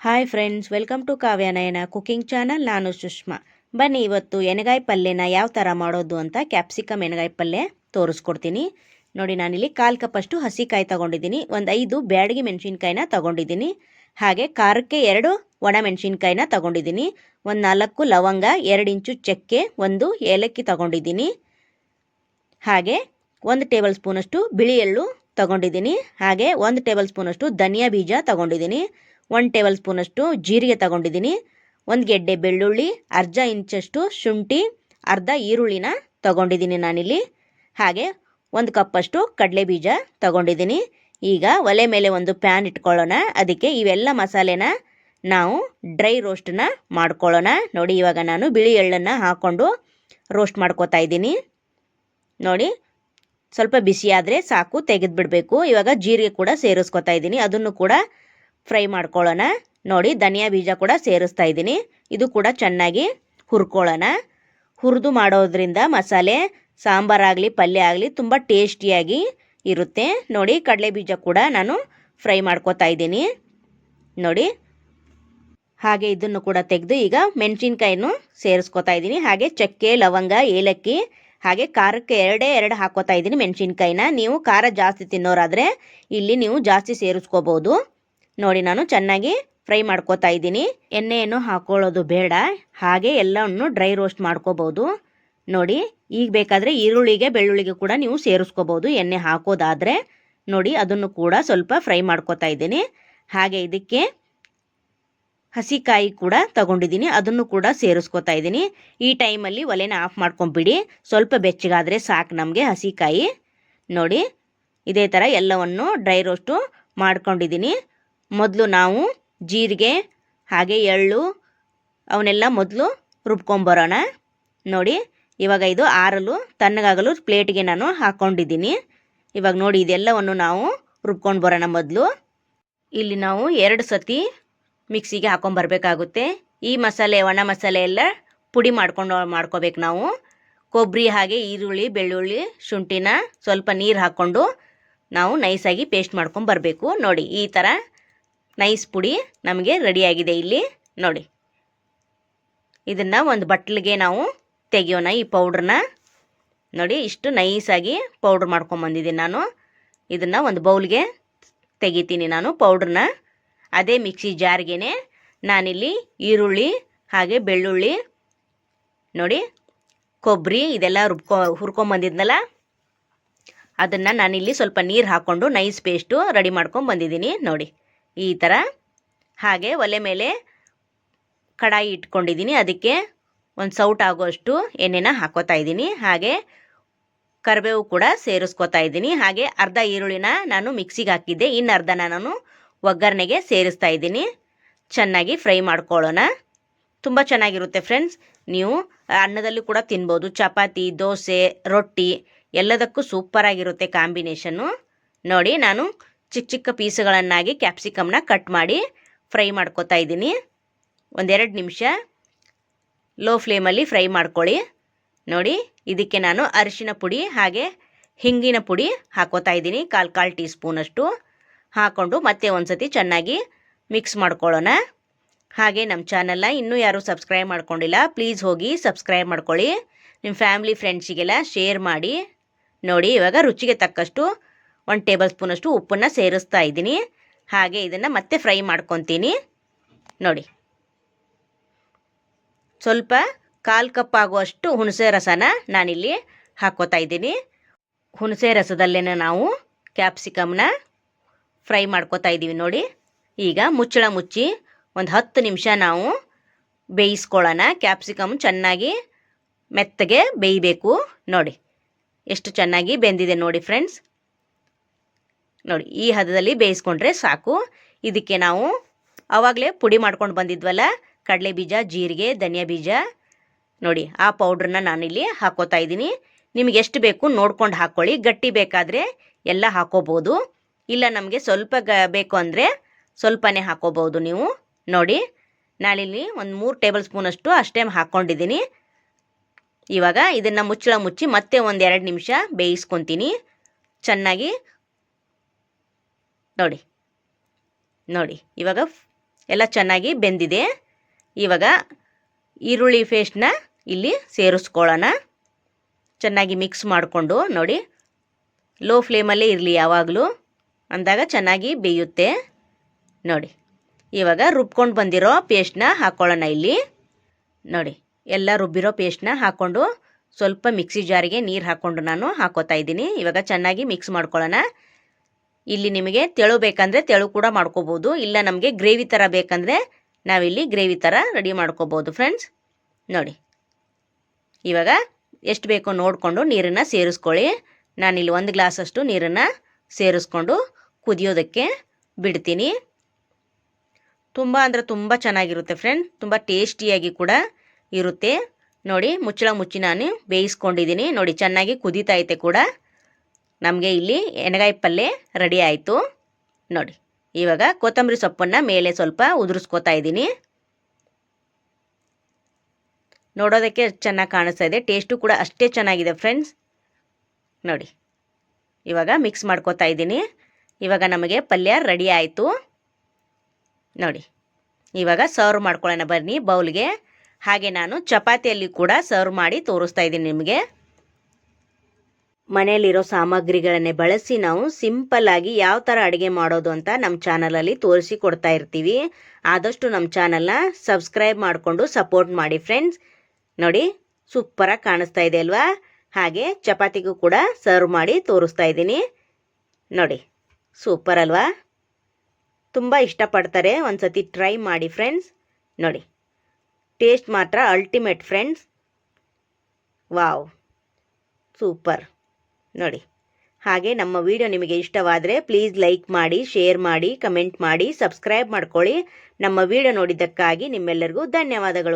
Hi friends, welcome to Kavyanayana cooking channel. ನಾನು ಸುಷ್ಮಾ. ಬನ್ನಿ ಇವತ್ತು ಎಣ್ಗಾಯಿ ಪಲ್ಯನ ಯಾವ ಥರ ಮಾಡೋದು ಅಂತ ಕ್ಯಾಪ್ಸಿಕಮ್ ಎಣ್ಗಾಯಿ ಪಲ್ಯ ತೋರಿಸ್ಕೊಡ್ತೀನಿ. ನೋಡಿ, ನಾನಿಲ್ಲಿ 1/4 ಕಪ್ಪಷ್ಟು ಹಸಿಕಾಯಿ ತೊಗೊಂಡಿದ್ದೀನಿ, ಒಂದು 5 ಬ್ಯಾಡಗಿ ಮೆಣಸಿನ್ಕಾಯಿನ ತೊಗೊಂಡಿದ್ದೀನಿ, ಹಾಗೆ ಖಾರಕ್ಕೆ 2 ಒಣ ಮೆಣಸಿನ್ಕಾಯಿನ ತೊಗೊಂಡಿದ್ದೀನಿ, ಒಂದು 4 ಲವಂಗ, 2 ಇಂಚು ಚಕ್ಕೆ, 1 ಏಲಕ್ಕಿ ತೊಗೊಂಡಿದ್ದೀನಿ, ಹಾಗೆ 1 ಟೇಬಲ್ ಸ್ಪೂನಷ್ಟು ಬಿಳಿ ಎಳ್ಳು ತೊಗೊಂಡಿದ್ದೀನಿ, ಹಾಗೆ 1 ಟೇಬಲ್ ಸ್ಪೂನಷ್ಟು ಧನಿಯಾ ಬೀಜ ತೊಗೊಂಡಿದ್ದೀನಿ, 1 ಟೇಬಲ್ ಸ್ಪೂನಷ್ಟು ಜೀರಿಗೆ ತಗೊಂಡಿದ್ದೀನಿ, 1 ಗೆಡ್ಡೆ ಬೆಳ್ಳುಳ್ಳಿ, ಅರ್ಧ ಇಂಚಷ್ಟು ಶುಂಠಿ, ಅರ್ಧ ಈರುಳ್ಳಿನ ತಗೊಂಡಿದ್ದೀನಿ ನಾನಿಲ್ಲಿ, ಹಾಗೆ 1 ಕಪ್ಪಷ್ಟು ಕಡಲೆ ಬೀಜ ತಗೊಂಡಿದ್ದೀನಿ. ಈಗ ಒಲೆ ಮೇಲೆ ಒಂದು ಪ್ಯಾನ್ ಇಟ್ಕೊಳ್ಳೋಣ. ಅದಕ್ಕೆ ಇವೆಲ್ಲ ಮಸಾಲೆನ ನಾವು ಡ್ರೈ ರೋಸ್ಟನ್ನ ಮಾಡ್ಕೊಳ್ಳೋಣ. ನೋಡಿ, ಇವಾಗ ನಾನು ಬಿಳಿ ಎಳ್ಳನ್ನು ಹಾಕ್ಕೊಂಡು ರೋಸ್ಟ್ ಮಾಡ್ಕೋತಾ ಇದ್ದೀನಿ. ನೋಡಿ, ಸ್ವಲ್ಪ ಬಿಸಿ ಆದರೆ ಸಾಕು, ತೆಗೆದುಬಿಡಬೇಕು. ಇವಾಗ ಜೀರಿಗೆ ಕೂಡ ಸೇರಿಸ್ಕೊತಾ ಇದ್ದೀನಿ, ಅದನ್ನು ಕೂಡ ಫ್ರೈ ಮಾಡ್ಕೊಳ್ಳೋಣ. ನೋಡಿ, ಧನಿಯಾ ಬೀಜ ಕೂಡ ಸೇರಿಸ್ತಾ ಇದ್ದೀನಿ, ಇದು ಕೂಡ ಚೆನ್ನಾಗಿ ಹುರ್ಕೊಳ್ಳೋಣ. ಹುರಿದು ಮಾಡೋದ್ರಿಂದ ಮಸಾಲೆ ಸಾಂಬಾರಾಗಲಿ ಪಲ್ಯ ಆಗಲಿ ತುಂಬ ಟೇಸ್ಟಿಯಾಗಿ ಇರುತ್ತೆ. ನೋಡಿ, ಕಡಲೆ ಬೀಜ ಕೂಡ ನಾನು ಫ್ರೈ ಮಾಡ್ಕೋತಾ ಇದ್ದೀನಿ. ನೋಡಿ, ಹಾಗೆ ಇದನ್ನು ಕೂಡ ತೆಗೆದು ಈಗ ಮೆಣಸಿನ್ಕಾಯಿನೂ ಸೇರಿಸ್ಕೊತಾ ಇದ್ದೀನಿ, ಹಾಗೆ ಚಕ್ಕೆ, ಲವಂಗ, ಏಲಕ್ಕಿ, ಹಾಗೆ ಖಾರಕ್ಕೆ 2 ಹಾಕೋತಾ ಇದ್ದೀನಿ ಮೆಣಸಿನ್ಕಾಯಿನ. ನೀವು ಖಾರ ಜಾಸ್ತಿ ತಿನ್ನೋರಾದರೆ ಇಲ್ಲಿ ನೀವು ಜಾಸ್ತಿ ಸೇರಿಸ್ಕೋಬೋದು. ನೋಡಿ, ನಾನು ಚೆನ್ನಾಗಿ ಫ್ರೈ ಮಾಡ್ಕೋತಾ ಇದ್ದೀನಿ. ಎಣ್ಣೆಯನ್ನು ಹಾಕೊಳ್ಳೋದು ಬೇಡ, ಹಾಗೆ ಎಲ್ಲವನ್ನು ಡ್ರೈ ರೋಸ್ಟ್ ಮಾಡ್ಕೋಬೋದು. ನೋಡಿ, ಈಗ ಬೇಕಾದರೆ ಈರುಳ್ಳಿಗೆ ಬೆಳ್ಳುಳ್ಳಿಗೆ ಕೂಡ ನೀವು ಸೇರಿಸ್ಕೋಬೋದು ಎಣ್ಣೆ ಹಾಕೋದಾದರೆ. ನೋಡಿ, ಅದನ್ನು ಕೂಡ ಸ್ವಲ್ಪ ಫ್ರೈ ಮಾಡ್ಕೋತಾ ಇದ್ದೀನಿ. ಹಾಗೆ ಇದಕ್ಕೆ ಹಸಿಕಾಯಿ ಕೂಡ ತಗೊಂಡಿದ್ದೀನಿ, ಅದನ್ನು ಕೂಡ ಸೇರಿಸ್ಕೋತಾ ಇದ್ದೀನಿ. ಈ ಟೈಮಲ್ಲಿ ಒಲೆನ ಆಫ್ ಮಾಡ್ಕೊಂಬಿಡಿ, ಸ್ವಲ್ಪ ಬೆಚ್ಚಗಾದರೆ ಸಾಕು ನಮಗೆ ಹಸಿಕಾಯಿ. ನೋಡಿ, ಇದೇ ಥರ ಎಲ್ಲವನ್ನು ಡ್ರೈ ರೋಸ್ಟು ಮಾಡ್ಕೊಂಡಿದ್ದೀನಿ. ಮೊದಲು ನಾವು ಜೀರಿಗೆ ಹಾಗೆ ಎಳ್ಳು ಅವನ್ನೆಲ್ಲ ಮೊದಲು ರುಬ್ಕೊಂಬರೋಣ. ನೋಡಿ, ಇವಾಗ ಇದು ಆರಲು ತಣ್ಣಗಾಗಲು ಪ್ಲೇಟಿಗೆ ನಾನು ಹಾಕ್ಕೊಂಡಿದ್ದೀನಿ. ಇವಾಗ ನೋಡಿ, ಇದೆಲ್ಲವನ್ನು ನಾವು ರುಬ್ಕೊಂಡು ಬರೋಣ. ಮೊದಲು ಇಲ್ಲಿ ನಾವು 2 ಸತಿ ಮಿಕ್ಸಿಗೆ ಹಾಕ್ಕೊಂಬರ್ಬೇಕಾಗುತ್ತೆ. ಈ ಮಸಾಲೆ, ಒಣ ಮಸಾಲೆ ಎಲ್ಲ ಪುಡಿ ಮಾಡ್ಕೋಬೇಕು ನಾವು. ಕೊಬ್ಬರಿ ಹಾಗೆ ಈರುಳ್ಳಿ, ಬೆಳ್ಳುಳ್ಳಿ, ಶುಂಠಿನ ಸ್ವಲ್ಪ ನೀರು ಹಾಕ್ಕೊಂಡು ನಾವು ನೈಸಾಗಿ ಪೇಸ್ಟ್ ಮಾಡ್ಕೊಂಬರ್ಬೇಕು. ನೋಡಿ, ಈ ಥರ ನೈಸ್ ಪುಡಿ ನಮಗೆ ರೆಡಿಯಾಗಿದೆ ಇಲ್ಲಿ. ನೋಡಿ, ಇದನ್ನು ಒಂದು ಬಟ್ಲಿಗೆ ನಾವು ತೆಗಿಯೋಣ ಈ ಪೌಡ್ರನ್ನ. ನೋಡಿ, ಇಷ್ಟು ನೈಸಾಗಿ ಪೌಡ್ರ್ ಮಾಡ್ಕೊಂಬಂದಿದ್ದೀನಿ ನಾನು. ಇದನ್ನು ಒಂದು ಬೌಲ್ಗೆ ತೆಗಿತೀನಿ ನಾನು ಪೌಡ್ರನ್ನ. ಅದೇ ಮಿಕ್ಸಿ ಜಾರ್ಗೆ ನಾನಿಲ್ಲಿ ಈರುಳ್ಳಿ ಹಾಗೆ ಬೆಳ್ಳುಳ್ಳಿ, ನೋಡಿ ಕೊಬ್ಬರಿ ಇದೆಲ್ಲ ಹುರ್ಕೊಂಬಂದಿದ್ನಲ್ಲ, ಅದನ್ನು ನಾನಿಲ್ಲಿ ಸ್ವಲ್ಪ ನೀರು ಹಾಕ್ಕೊಂಡು ನೈಸ್ ಪೇಸ್ಟು ರೆಡಿ ಮಾಡ್ಕೊಂಬಂದಿದ್ದೀನಿ. ನೋಡಿ, ಈ ಥರ. ಹಾಗೆ ಒಲೆ ಮೇಲೆ ಕಡಾಯಿ ಇಟ್ಕೊಂಡಿದ್ದೀನಿ, ಅದಕ್ಕೆ ಒಂದು ಸೌಟ್ ಆಗೋಷ್ಟು ಎಣ್ಣೆನ ಹಾಕೋತಾ ಇದ್ದೀನಿ, ಹಾಗೆ ಕರಿಬೇವು ಕೂಡ ಸೇರಿಸ್ಕೋತಾ ಇದ್ದೀನಿ, ಹಾಗೆ ಅರ್ಧ ಈರುಳ್ಳಿನ ನಾನು ಮಿಕ್ಸಿಗೆ ಹಾಕಿದ್ದೆ, ಇನ್ನು ಅರ್ಧನ ನಾನು ಒಗ್ಗರಣೆಗೆ ಸೇರಿಸ್ತಾ ಇದ್ದೀನಿ. ಚೆನ್ನಾಗಿ ಫ್ರೈ ಮಾಡ್ಕೊಳ್ಳೋಣ. ತುಂಬ ಚೆನ್ನಾಗಿರುತ್ತೆ ಫ್ರೆಂಡ್ಸ್. ನೀವು ಅನ್ನದಲ್ಲಿ ಕೂಡ ತಿನ್ಬೋದು, ಚಪಾತಿ, ದೋಸೆ, ರೊಟ್ಟಿ ಎಲ್ಲದಕ್ಕೂ ಸೂಪರಾಗಿರುತ್ತೆ ಕಾಂಬಿನೇಷನ್ನು. ನೋಡಿ, ನಾನು ಚಿಕ್ಕ ಚಿಕ್ಕ ಪೀಸುಗಳನ್ನಾಗಿ ಕ್ಯಾಪ್ಸಿಕಮ್ನ ಕಟ್ ಮಾಡಿ ಫ್ರೈ ಮಾಡ್ಕೋತಾ ಇದ್ದೀನಿ. 1-2 ನಿಮಿಷ ಲೋ ಫ್ಲೇಮಲ್ಲಿ ಫ್ರೈ ಮಾಡ್ಕೊಳ್ಳಿ. ನೋಡಿ, ಇದಕ್ಕೆ ನಾನು ಅರಿಶಿನ ಪುಡಿ ಹಾಗೆ ಹಿಂಗಿನ ಪುಡಿ ಹಾಕೋತಾ ಇದ್ದೀನಿ, 1/4 ಟೀ ಸ್ಪೂನಷ್ಟು ಹಾಕ್ಕೊಂಡು ಮತ್ತೆ ಒಂದು ಸತಿ ಚೆನ್ನಾಗಿ ಮಿಕ್ಸ್ ಮಾಡ್ಕೊಳ್ಳೋಣ. ಹಾಗೆ ನಮ್ಮ ಚಾನಲ್ನ ಇನ್ನೂ ಯಾರೂ ಸಬ್ಸ್ಕ್ರೈಬ್ ಮಾಡ್ಕೊಂಡಿಲ್ಲ, ಪ್ಲೀಸ್ ಹೋಗಿ ಸಬ್ಸ್ಕ್ರೈಬ್ ಮಾಡ್ಕೊಳ್ಳಿ, ನಿಮ್ಮ ಫ್ಯಾಮಿಲಿ ಫ್ರೆಂಡ್ಸಿಗೆಲ್ಲ ಶೇರ್ ಮಾಡಿ. ನೋಡಿ, ಇವಾಗ ರುಚಿಗೆ ತಕ್ಕಷ್ಟು 1 ಟೇಬಲ್ ಸ್ಪೂನಷ್ಟು ಉಪ್ಪನ್ನು ಸೇರಿಸ್ತಾ ಇದ್ದೀನಿ, ಹಾಗೆ ಇದನ್ನು ಮತ್ತೆ ಫ್ರೈ ಮಾಡ್ಕೊತೀನಿ. ನೋಡಿ, ಸ್ವಲ್ಪ 1/4 ಕಪ್ ಆಗುವಷ್ಟು ಹುಣಸೆ ರಸನ ನಾನಿಲ್ಲಿ ಹಾಕ್ಕೋತಾ ಇದ್ದೀನಿ. ಹುಣಸೆ ರಸದಲ್ಲೇ ನಾವು ಕ್ಯಾಪ್ಸಿಕಮ್ನ ಫ್ರೈ ಮಾಡ್ಕೋತಾ ಇದ್ದೀವಿ. ನೋಡಿ, ಈಗ ಮುಚ್ಚಳ ಮುಚ್ಚಿ ಒಂದು 10 ನಿಮಿಷ ನಾವು ಬೇಯಿಸ್ಕೊಳ್ಳೋಣ. ಕ್ಯಾಪ್ಸಿಕಮ್ ಚೆನ್ನಾಗಿ ಮೆತ್ತಗೆ ಬೇಯಬೇಕು. ನೋಡಿ, ಎಷ್ಟು ಚೆನ್ನಾಗಿ ಬೆಂದಿದೆ ನೋಡಿ ಫ್ರೆಂಡ್ಸ್. ನೋಡಿ, ಈ ಹದದಲ್ಲಿ ಬೇಯಿಸ್ಕೊಂಡ್ರೆ ಸಾಕು. ಇದಕ್ಕೆ ನಾವು ಆವಾಗಲೇ ಪುಡಿ ಮಾಡ್ಕೊಂಡು ಬಂದಿದ್ವಲ್ಲ, ಕಡಲೆ ಬೀಜ, ಜೀರಿಗೆ, ಧನಿಯಾ ಬೀಜ, ನೋಡಿ ಆ ಪೌಡ್ರನ್ನ ನಾನಿಲ್ಲಿ ಹಾಕೋತಾ ಇದ್ದೀನಿ. ನಿಮಗೆ ಎಷ್ಟು ಬೇಕು ನೋಡ್ಕೊಂಡು ಹಾಕ್ಕೊಳ್ಳಿ, ಗಟ್ಟಿ ಬೇಕಾದರೆ ಎಲ್ಲ ಹಾಕೋಬೋದು, ಇಲ್ಲ ನಮಗೆ ಸ್ವಲ್ಪ ಬೇಕು ಅಂದರೆ ಸ್ವಲ್ಪನೇ ಹಾಕೋಬೋದು ನೀವು. ನೋಡಿ, ನಾನಿಲ್ಲಿ ಒಂದು 3 ಟೇಬಲ್ ಸ್ಪೂನಷ್ಟು ಅಷ್ಟೇ ಹಾಕ್ಕೊಂಡಿದ್ದೀನಿ. ಇವಾಗ ಇದನ್ನು ಮುಚ್ಚಳ ಮುಚ್ಚಿ ಮತ್ತೆ 1-2 ನಿಮಿಷ ಬೇಯಿಸ್ಕೊತೀನಿ ಚೆನ್ನಾಗಿ. ನೋಡಿ, ನೋಡಿ ಇವಾಗ ಎಲ್ಲ ಚೆನ್ನಾಗಿ ಬೆಂದಿದೆ. ಇವಾಗ ಈರುಳ್ಳಿ ಪೇಸ್ಟ್ನ ಇಲ್ಲಿ ಸೇರಿಸ್ಕೊಳ್ಳೋಣ. ಚೆನ್ನಾಗಿ ಮಿಕ್ಸ್ ಮಾಡಿಕೊಂಡು ನೋಡಿ, ಲೋ ಫ್ಲೇಮಲ್ಲೇ ಇರಲಿ ಯಾವಾಗಲೂ, ಅಂದಾಗ ಚೆನ್ನಾಗಿ ಬೇಯುತ್ತೆ. ನೋಡಿ, ಇವಾಗ ರುಬ್ಕೊಂಡು ಬಂದಿರೋ ಪೇಸ್ಟ್ನ ಹಾಕ್ಕೊಳ್ಳೋಣ ಇಲ್ಲಿ. ನೋಡಿ, ಎಲ್ಲ ರುಬ್ಬಿರೋ ಪೇಸ್ಟ್ನ ಹಾಕ್ಕೊಂಡು ಸ್ವಲ್ಪ ಮಿಕ್ಸಿ ಜಾರಿಗೆ ನೀರು ಹಾಕ್ಕೊಂಡು ನಾನು ಹಾಕೋತಾ ಇದ್ದೀನಿ. ಇವಾಗ ಚೆನ್ನಾಗಿ ಮಿಕ್ಸ್ ಮಾಡ್ಕೊಳ್ಳೋಣ. ಇಲ್ಲಿ ನಿಮಗೆ ತೆಳು ಬೇಕಂದರೆ ತೆಳು ಕೂಡ ಮಾಡ್ಕೋಬೋದು, ಇಲ್ಲ ನಮಗೆ ಗ್ರೇವಿ ಥರ ಬೇಕಂದರೆ ನಾವಿಲ್ಲಿ ಗ್ರೇವಿ ಥರ ರೆಡಿ ಮಾಡ್ಕೋಬೋದು ಫ್ರೆಂಡ್ಸ್. ನೋಡಿ, ಇವಾಗ ಎಷ್ಟು ಬೇಕೋ ನೋಡಿಕೊಂಡು ನೀರನ್ನು ಸೇರಿಸ್ಕೊಳ್ಳಿ. ನಾನಿಲ್ಲಿ 1 ಗ್ಲಾಸಷ್ಟು ನೀರನ್ನು ಸೇರಿಸ್ಕೊಂಡು ಕುದಿಯೋದಕ್ಕೆ ಬಿಡ್ತೀನಿ. ತುಂಬ ಅಂದರೆ ತುಂಬ ಚೆನ್ನಾಗಿರುತ್ತೆ ಫ್ರೆಂಡ್, ತುಂಬ ಟೇಸ್ಟಿಯಾಗಿ ಕೂಡ ಇರುತ್ತೆ. ನೋಡಿ, ಮುಚ್ಚಳ ಮುಚ್ಚಿ ನಾನು ಬೇಯಿಸ್ಕೊಂಡಿದ್ದೀನಿ. ನೋಡಿ, ಚೆನ್ನಾಗಿ ಕುದೀತಾ ಐತೆ ಕೂಡ. ನಮಗೆ ಇಲ್ಲಿ ಎಣ್ಗಾಯಿ ಪಲ್ಯ ರೆಡಿ ಆಯಿತು. ನೋಡಿ, ಇವಾಗ ಕೊತ್ತಂಬರಿ ಸೊಪ್ಪನ್ನು ಮೇಲೆ ಸ್ವಲ್ಪ ಉದುರಿಸ್ಕೋತಾ ಇದ್ದೀನಿ. ನೋಡೋದಕ್ಕೆ ಚೆನ್ನಾಗಿ ಕಾಣಿಸ್ತಾ ಇದೆ, ಟೇಸ್ಟು ಕೂಡ ಅಷ್ಟೇ ಚೆನ್ನಾಗಿದೆ ಫ್ರೆಂಡ್ಸ್. ನೋಡಿ, ಇವಾಗ ಮಿಕ್ಸ್ ಮಾಡ್ಕೋತಾ ಇದ್ದೀನಿ. ಇವಾಗ ನಮಗೆ ಪಲ್ಯ ರೆಡಿ ಆಯಿತು. ನೋಡಿ, ಇವಾಗ ಸರ್ವ್ ಮಾಡ್ಕೊಳ್ಳೋಣ ಬನ್ನಿ ಬೌಲ್ಗೆ. ಹಾಗೆ ನಾನು ಚಪಾತಿಯಲ್ಲಿ ಕೂಡ ಸರ್ವ್ ಮಾಡಿ ತೋರಿಸ್ತಾ ಇದ್ದೀನಿ ನಿಮಗೆ. ಮನೆಯಲ್ಲಿರೋ ಸಾಮಗ್ರಿಗಳನ್ನೇ ಬಳಸಿ ನಾವು ಸಿಂಪಲ್ಲಾಗಿ ಯಾವ ಥರ ಅಡುಗೆ ಮಾಡೋದು ಅಂತ ನಮ್ಮ ಚಾನಲಲ್ಲಿ ತೋರಿಸಿ ಕೊಡ್ತಾ ಇರ್ತೀವಿ. ಆದಷ್ಟು ನಮ್ಮ ಚಾನಲ್ನ ಸಬ್ಸ್ಕ್ರೈಬ್ ಮಾಡಿಕೊಂಡು ಸಪೋರ್ಟ್ ಮಾಡಿ ಫ್ರೆಂಡ್ಸ್. ನೋಡಿ, ಸೂಪರಾಗಿ ಕಾಣಿಸ್ತಾ ಇದೆ ಅಲ್ವಾ? ಹಾಗೆ ಚಪಾತಿಗೂ ಕೂಡ ಸರ್ವ್ ಮಾಡಿ ತೋರಿಸ್ತಾ ಇದ್ದೀನಿ. ನೋಡಿ, ಸೂಪರ್ ಅಲ್ವಾ? ತುಂಬ ಇಷ್ಟಪಡ್ತಾರೆ, ಒಂದು ಸತಿ ಟ್ರೈ ಮಾಡಿ ಫ್ರೆಂಡ್ಸ್. ನೋಡಿ, ಟೇಸ್ಟ್ ಮಾತ್ರ ಅಲ್ಟಿಮೇಟ್ ಫ್ರೆಂಡ್ಸ್. Wow, super. ನೋಡಿ, ಹಾಗೆ ನಮ್ಮ ವಿಡಿಯೋ ನಿಮಗೆ ಇಷ್ಟವಾದರೆ ಪ್ಲೀಸ್ ಲೈಕ್ ಮಾಡಿ, ಶೇರ್ ಮಾಡಿ, ಕಮೆಂಟ್ ಮಾಡಿ, ಸಬ್ಸ್ಕ್ರೈಬ್ ಮಾಡ್ಕೊಳ್ಳಿ. ನಮ್ಮ ವಿಡಿಯೋ ನೋಡಿದ್ದಕ್ಕಾಗಿ ನಿಮ್ಮೆಲ್ಲರಿಗೂ ಧನ್ಯವಾದಗಳು.